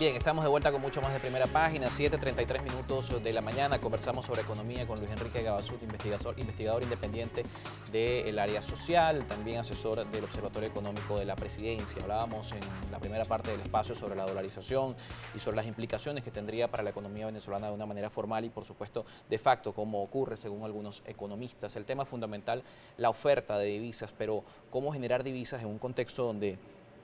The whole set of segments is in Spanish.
Bien, estamos de vuelta con mucho más de Primera Página, 7:33 minutos de la mañana. Conversamos sobre economía con Luis Enrique Gabasut, investigador independiente del área social, también asesor del Observatorio Económico de la Presidencia. Hablábamos en la primera parte del espacio sobre la dolarización y sobre las implicaciones que tendría para la economía venezolana de una manera formal y, por supuesto, de facto, como ocurre según algunos economistas. El tema fundamental, la oferta de divisas, pero cómo generar divisas en un contexto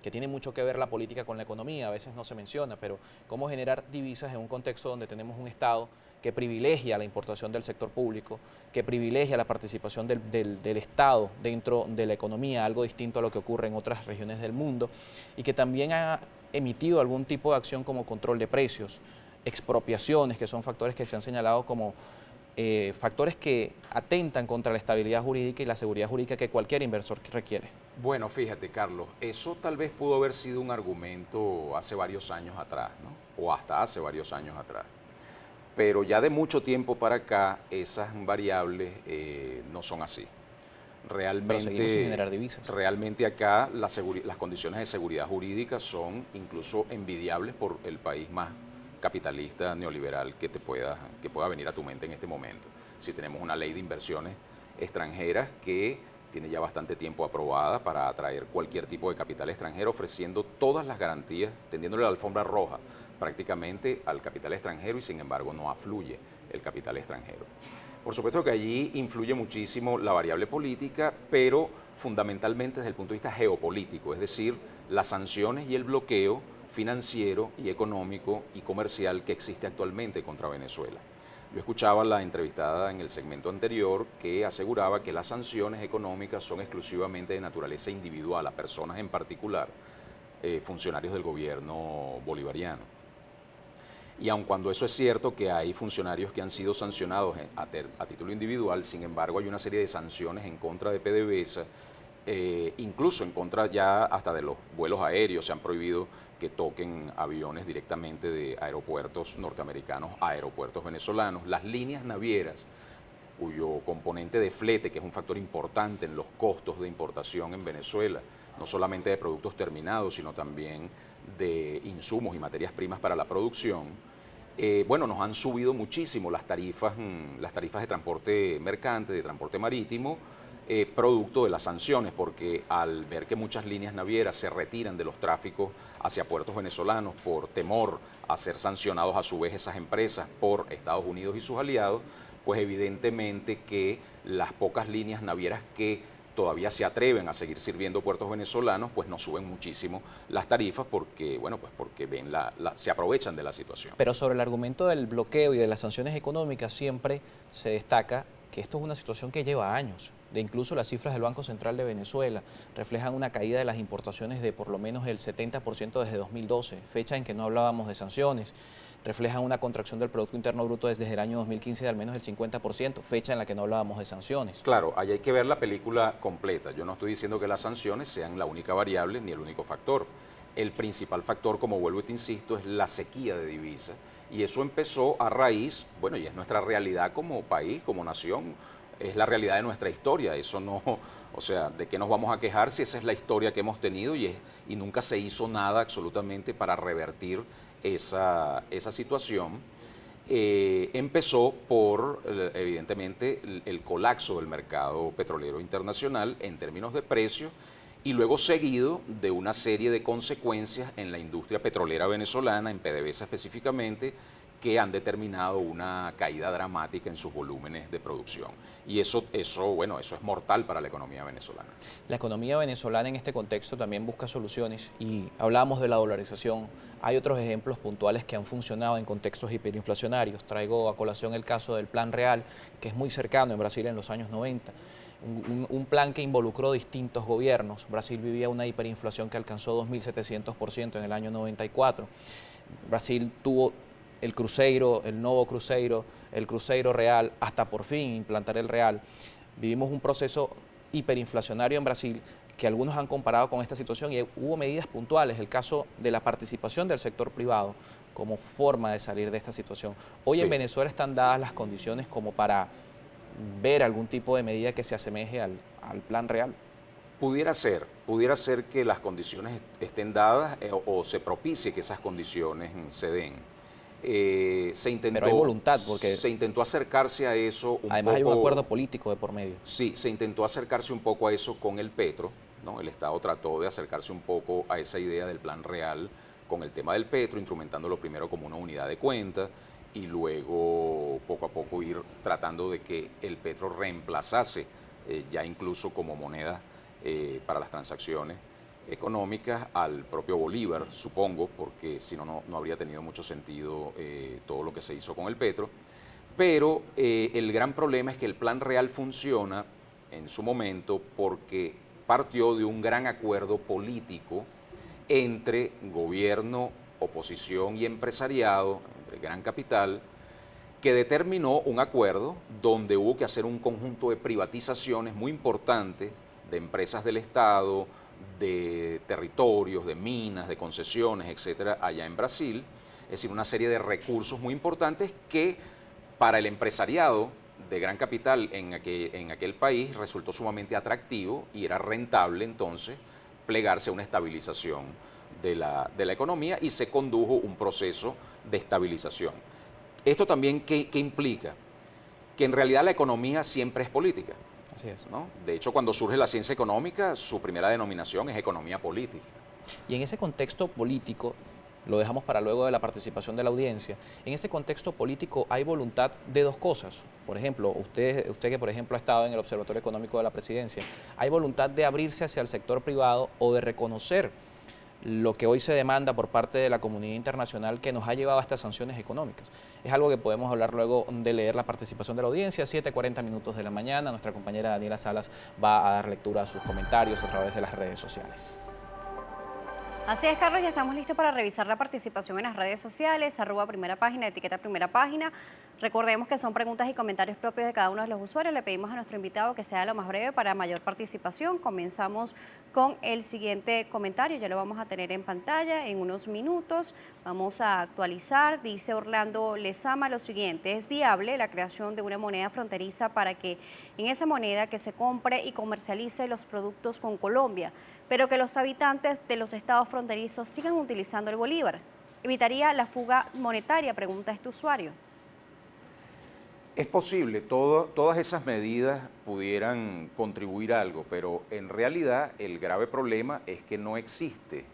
que tiene mucho que ver la política con la economía, a veces no se menciona, pero cómo generar divisas en un contexto donde tenemos un Estado que privilegia la importación del sector público, que privilegia la participación del Estado dentro de la economía, algo distinto a lo que ocurre en otras regiones del mundo, y que también ha emitido algún tipo de acción como control de precios, expropiaciones, que son factores que se han señalado como factores que atentan contra la estabilidad jurídica y la seguridad jurídica que cualquier inversor requiere. Bueno, fíjate, Carlos, eso tal vez pudo haber sido un argumento hace varios años atrás, ¿no? O hasta hace varios años atrás. Pero ya de mucho tiempo para acá, esas variables no son así. Pero seguimos sin generar divisas. Realmente acá las condiciones de seguridad jurídica son incluso envidiables por el país más capitalista, neoliberal que pueda venir a tu mente en este momento. Si tenemos una ley de inversiones extranjeras que tiene ya bastante tiempo aprobada para atraer cualquier tipo de capital extranjero, ofreciendo todas las garantías, tendiéndole la alfombra roja prácticamente al capital extranjero y sin embargo no afluye el capital extranjero. Por supuesto que allí influye muchísimo la variable política, pero fundamentalmente desde el punto de vista geopolítico, es decir, las sanciones y el bloqueo financiero y económico y comercial que existe actualmente contra Venezuela. Yo escuchaba a la entrevistada en el segmento anterior que aseguraba que las sanciones económicas son exclusivamente de naturaleza individual, a personas en particular, funcionarios del gobierno bolivariano. Y aun cuando eso es cierto que hay funcionarios que han sido sancionados a título individual, sin embargo hay una serie de sanciones en contra de PDVSA, incluso en contra ya hasta de los vuelos aéreos. Se han prohibido que toquen aviones directamente de aeropuertos norteamericanos a aeropuertos venezolanos. Las líneas navieras, cuyo componente de flete, que es un factor importante en los costos de importación en Venezuela, no solamente de productos terminados, sino también de insumos y materias primas para la producción, bueno, nos han subido muchísimo las tarifas de transporte mercante, de transporte marítimo, producto de las sanciones, porque al ver que muchas líneas navieras se retiran de los tráficos hacia puertos venezolanos por temor a ser sancionados a su vez esas empresas por Estados Unidos y sus aliados, pues evidentemente que las pocas líneas navieras que todavía se atreven a seguir sirviendo puertos venezolanos, pues nos suben muchísimo las tarifas porque, bueno, pues porque se aprovechan de la situación. Pero sobre el argumento del bloqueo y de las sanciones económicas siempre se destaca que esto es una situación que lleva años. De incluso las cifras del Banco Central de Venezuela reflejan una caída de las importaciones de por lo menos el 70% desde 2012, fecha en que no hablábamos de sanciones. Reflejan una contracción del Producto Interno Bruto desde el año 2015 de al menos el 50%, fecha en la que no hablábamos de sanciones. Claro, ahí hay que ver la película completa. Yo no estoy diciendo que las sanciones sean la única variable ni el único factor. El principal factor, como vuelvo y te insisto, es la sequía de divisas. Y eso empezó a raíz, bueno, y es nuestra realidad como país, como nación, es la realidad de nuestra historia. Eso no, o sea, ¿de qué nos vamos a quejar si esa es la historia que hemos tenido y nunca se hizo nada absolutamente para revertir esa situación? Empezó por, evidentemente, el colapso del mercado petrolero internacional en términos de precios y luego seguido de una serie de consecuencias en la industria petrolera venezolana, en PDVSA específicamente, que han determinado una caída dramática en sus volúmenes de producción. Y eso es mortal para la economía venezolana. La economía venezolana en este contexto también busca soluciones y hablamos de la dolarización. Hay otros ejemplos puntuales que han funcionado en contextos hiperinflacionarios. Traigo a colación el caso del Plan Real, que es muy cercano en Brasil en los años 90. Un plan que involucró distintos gobiernos. Brasil vivía una hiperinflación que alcanzó 2.700% en el año 94. Brasil tuvo el Cruzeiro, el Novo Cruzeiro, el Cruzeiro Real, hasta por fin implantar el Real. Vivimos un proceso hiperinflacionario en Brasil que algunos han comparado con esta situación y hubo medidas puntuales, el caso de la participación del sector privado como forma de salir de esta situación. Hoy sí, en Venezuela están dadas las condiciones como para ver algún tipo de medida que se asemeje al Plan Real. Pudiera ser que las condiciones estén dadas o se propicie que esas condiciones se den. Pero hay voluntad, porque se intentó acercarse a eso un además hay un poco. acuerdo político de por medio. Sí, se intentó acercarse un poco a eso con el Petro, ¿no? El Estado trató de acercarse un poco a esa idea del plan real con el tema del Petro, instrumentándolo primero como una unidad de cuenta y luego poco a poco ir tratando de que el Petro reemplazase ya incluso como moneda para las transacciones económicas al propio Bolívar, supongo, porque si no, no habría tenido mucho sentido todo lo que se hizo con el Petro. Pero el gran problema es que el plan real funciona en su momento porque partió de un gran acuerdo político entre gobierno, oposición y empresariado, entre gran capital, que determinó un acuerdo donde hubo que hacer un conjunto de privatizaciones muy importantes de empresas del Estado, de territorios, de minas, de concesiones, etcétera, allá en Brasil. Es decir, una serie de recursos muy importantes que para el empresariado de gran capital en aquel país resultó sumamente atractivo y era rentable entonces plegarse a una estabilización de la economía y se condujo un proceso de estabilización. Esto también, ¿qué implica? Que en realidad la economía siempre es política. Así es. ¿No? De hecho, cuando surge la ciencia económica, su primera denominación es economía política. Y en ese contexto político, lo dejamos para luego de la participación de la audiencia, en ese contexto político hay voluntad de dos cosas. Por ejemplo, usted que por ejemplo ha estado en el Observatorio Económico de la Presidencia, ¿hay voluntad de abrirse hacia el sector privado o de reconocer lo que hoy se demanda por parte de la comunidad internacional que nos ha llevado a estas sanciones económicas? Es algo que podemos hablar luego de leer la participación de la audiencia, 7:40 minutos de la mañana. Nuestra compañera Daniela Salas va a dar lectura a sus comentarios a través de las redes sociales. Así es, Carlos, ya estamos listos para revisar la participación en las redes sociales, @primerapágina, etiqueta Primera Página. Recordemos que son preguntas y comentarios propios de cada uno de los usuarios. Le pedimos a nuestro invitado que sea lo más breve para mayor participación. Comenzamos con el siguiente comentario, ya lo vamos a tener en pantalla en unos minutos. Vamos a actualizar, dice Orlando Lezama lo siguiente: es viable la creación de una moneda fronteriza para que en esa moneda que se compre y comercialice los productos con Colombia, pero que los habitantes de los estados fronterizos sigan utilizando el bolívar. ¿Evitaría la fuga monetaria?, pregunta este usuario. Es posible, todas esas medidas pudieran contribuir a algo, pero en realidad el grave problema es que no existe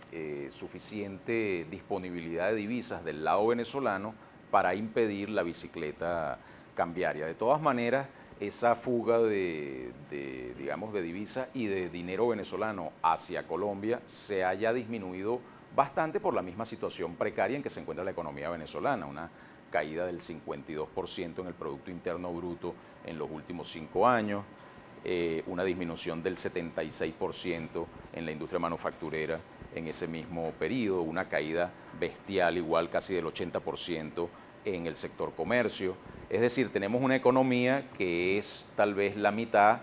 suficiente disponibilidad de divisas del lado venezolano para impedir la bicicleta cambiaria. De todas maneras, esa fuga digamos, de divisa y de dinero venezolano hacia Colombia se haya disminuido bastante por la misma situación precaria en que se encuentra la economía venezolana, una caída del 52% en el Producto Interno Bruto en los últimos 5 años, una disminución del 76% en la industria manufacturera en ese mismo periodo, una caída bestial igual casi del 80% en el sector comercio. Es decir, tenemos una economía que es tal vez la mitad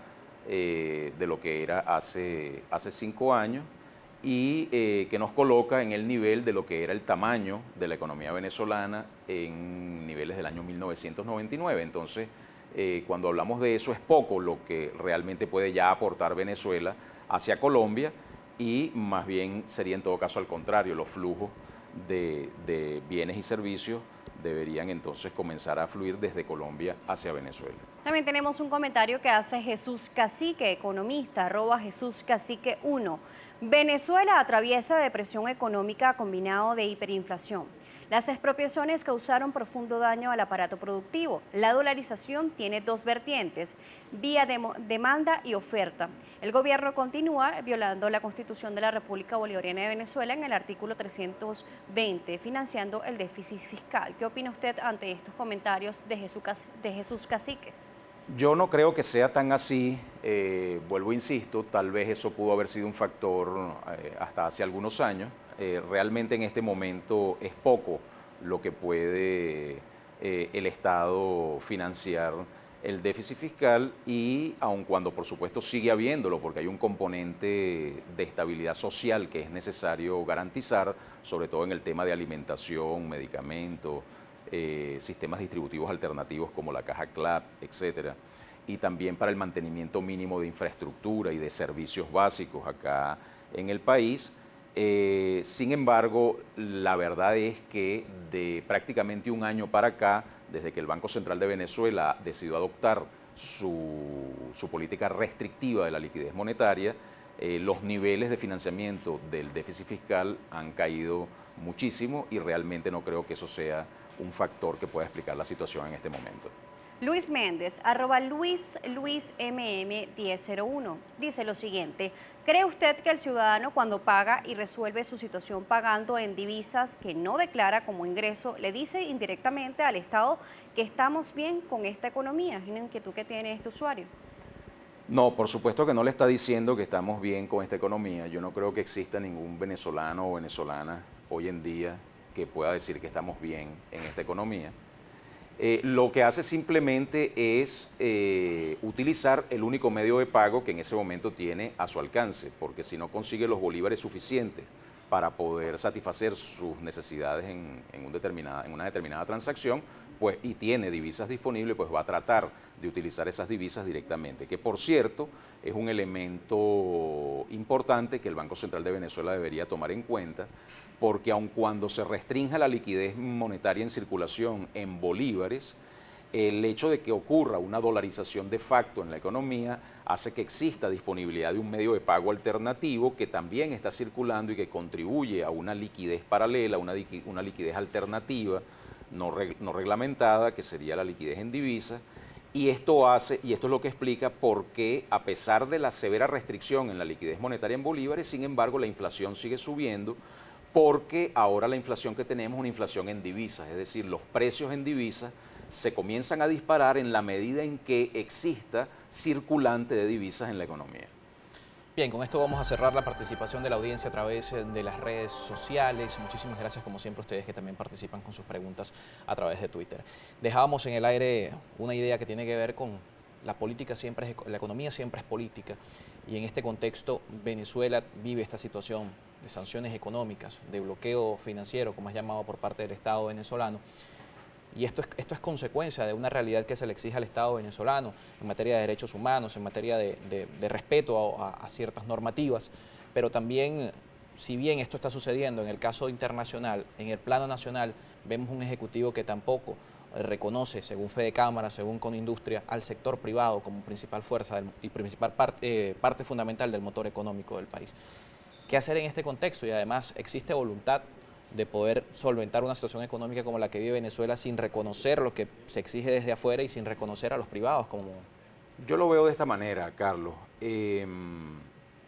de lo que era hace 5 años y que nos coloca en el nivel de lo que era el tamaño de la economía venezolana en niveles del año 1999. Entonces, cuando hablamos de eso, es poco lo que realmente puede ya aportar Venezuela hacia Colombia y más bien sería en todo caso al contrario, los flujos de bienes y servicios deberían entonces comenzar a fluir desde Colombia hacia Venezuela. También tenemos un comentario que hace Jesús Cacique, economista, @JesúsCacique1. Venezuela atraviesa depresión económica combinado de hiperinflación. Las expropiaciones causaron profundo daño al aparato productivo. La dolarización tiene dos vertientes, vía demanda y oferta. El gobierno continúa violando la Constitución de la República Bolivariana de Venezuela en el artículo 320, financiando el déficit fiscal. ¿Qué opina usted ante estos comentarios de Jesús Cacique? Yo no creo que sea tan así, vuelvo e insisto, tal vez eso pudo haber sido un factor hasta hace algunos años. Realmente en este momento es poco lo que puede el Estado financiar el déficit fiscal y aun cuando por supuesto sigue habiéndolo, porque hay un componente de estabilidad social que es necesario garantizar, sobre todo en el tema de alimentación, medicamentos, sistemas distributivos alternativos como la caja CLAP, etcétera. y también para el mantenimiento mínimo de infraestructura y de servicios básicos acá en el país. Sin embargo, la verdad es que de prácticamente un año para acá, desde que el Banco Central de Venezuela decidió adoptar su política restrictiva de la liquidez monetaria, los niveles de financiamiento del déficit fiscal han caído muchísimo y realmente no creo que eso sea un factor que pueda explicar la situación en este momento. Luis Méndez, @LuisMM1001, dice lo siguiente: ¿cree usted que el ciudadano cuando paga y resuelve su situación pagando en divisas que no declara como ingreso, le dice indirectamente al Estado que estamos bien con esta economía? Es una inquietud que tiene este usuario. No, por supuesto que no le está diciendo que estamos bien con esta economía. Yo no creo que exista ningún venezolano o venezolana hoy en día que pueda decir que estamos bien en esta economía. Lo que hace simplemente es utilizar el único medio de pago que en ese momento tiene a su alcance, porque si no consigue los bolívares suficientes para poder satisfacer sus necesidades en una determinada transacción, pues, y tiene divisas disponibles, pues va a tratar de utilizar esas divisas directamente, que por cierto es un elemento importante que el Banco Central de Venezuela debería tomar en cuenta, porque aun cuando se restrinja la liquidez monetaria en circulación en bolívares, el hecho de que ocurra una dolarización de facto en la economía hace que exista disponibilidad de un medio de pago alternativo que también está circulando y que contribuye a una liquidez paralela, una liquidez alternativa no reglamentada, que sería la liquidez en divisas. Y esto es lo que explica por qué, a pesar de la severa restricción en la liquidez monetaria en bolívares, sin embargo, la inflación sigue subiendo, porque ahora la inflación que tenemos es una inflación en divisas, es decir, los precios en divisas se comienzan a disparar en la medida en que exista circulante de divisas en la economía. Bien, con esto vamos a cerrar la participación de la audiencia a través de las redes sociales. Muchísimas gracias, como siempre, a ustedes que también participan con sus preguntas a través de Twitter. Dejábamos en el aire una idea que tiene que ver con la política la economía siempre es política, y en este contexto Venezuela vive esta situación de sanciones económicas, de bloqueo financiero, como es llamado por parte del Estado venezolano. Y esto es consecuencia de una realidad que se le exige al Estado venezolano en materia de derechos humanos, en materia de respeto a ciertas normativas, pero también, si bien esto está sucediendo en el caso internacional, en el plano nacional vemos un ejecutivo que tampoco reconoce, según Fede Cámara, según Conindustria, al sector privado como principal fuerza y principal parte fundamental del motor económico del país. ¿Qué hacer en este contexto? Y además, ¿existe voluntad de poder solventar una situación económica como la que vive Venezuela sin reconocer lo que se exige desde afuera y sin reconocer a los privados como...? Yo lo veo de esta manera, Carlos.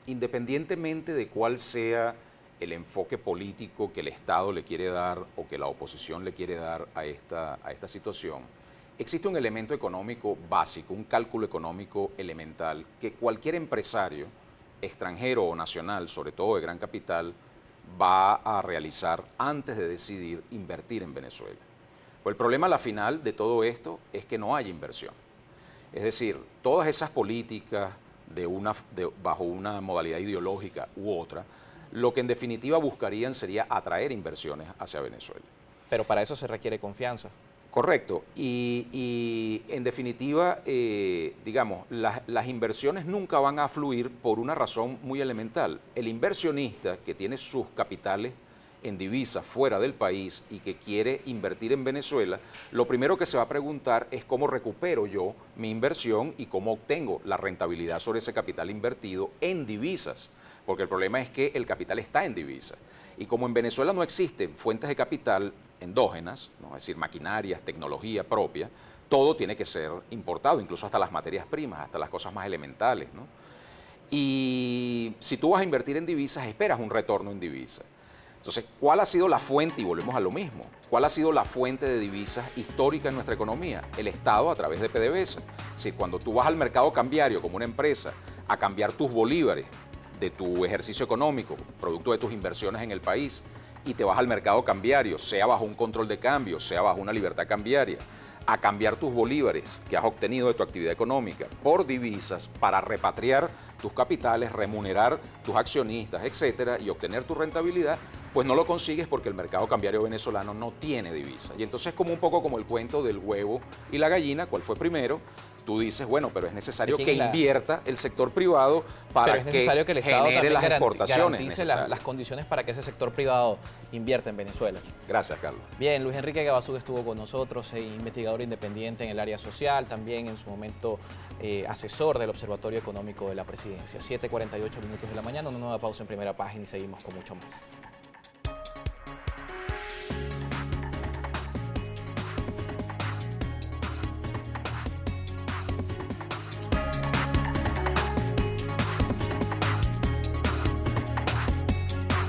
Independientemente de cuál sea el enfoque político que el Estado le quiere dar o que la oposición le quiere dar a esta situación, existe un elemento económico básico, un cálculo económico elemental que cualquier empresario, extranjero o nacional, sobre todo de gran capital, va a realizar antes de decidir invertir en Venezuela. Pues el problema a la final de todo esto es que no hay inversión. Es decir, todas esas políticas bajo una modalidad ideológica u otra, lo que en definitiva buscarían sería atraer inversiones hacia Venezuela. Pero para eso se requiere confianza. Correcto. Y en definitiva, digamos, las inversiones nunca van a fluir por una razón muy elemental. El inversionista que tiene sus capitales en divisas fuera del país y que quiere invertir en Venezuela, lo primero que se va a preguntar es cómo recupero yo mi inversión y cómo obtengo la rentabilidad sobre ese capital invertido en divisas. Porque el problema es que el capital está en divisas. Y como en Venezuela no existen fuentes de capital endógenas, ¿no? Es decir, maquinarias, tecnología propia, todo tiene que ser importado, incluso hasta las materias primas, hasta las cosas más elementales, ¿no? Y si tú vas a invertir en divisas, esperas un retorno en divisas. Entonces, ¿cuál ha sido la fuente? Y volvemos a lo mismo. ¿Cuál ha sido la fuente de divisas histórica en nuestra economía? El Estado a través de PDVSA. Es decir, cuando tú vas al mercado cambiario como una empresa a cambiar tus bolívares de tu ejercicio económico, producto de tus inversiones en el país, y te vas al mercado cambiario, sea bajo un control de cambio, sea bajo una libertad cambiaria, a cambiar tus bolívares que has obtenido de tu actividad económica por divisas para repatriar tus capitales, remunerar tus accionistas, etcétera, y obtener tu rentabilidad, pues no lo consigues porque el mercado cambiario venezolano no tiene divisas. Y entonces es como un poco como el cuento del huevo y la gallina, ¿cuál fue primero? tú dices, bueno, pero es necesario ¿De que quién es la- invierta el sector privado para Pero es necesario que el Estado genere también las exportaciones garantice necesarias. las condiciones para que ese sector privado invierta en Venezuela. Gracias, Carlos. Bien, Luis Enrique Gabazú estuvo con nosotros, investigador independiente en el área social, también en su momento asesor del Observatorio Económico de la Presidencia. 7:48 minutos de la mañana, una nueva pausa en Primera Página y seguimos con mucho más.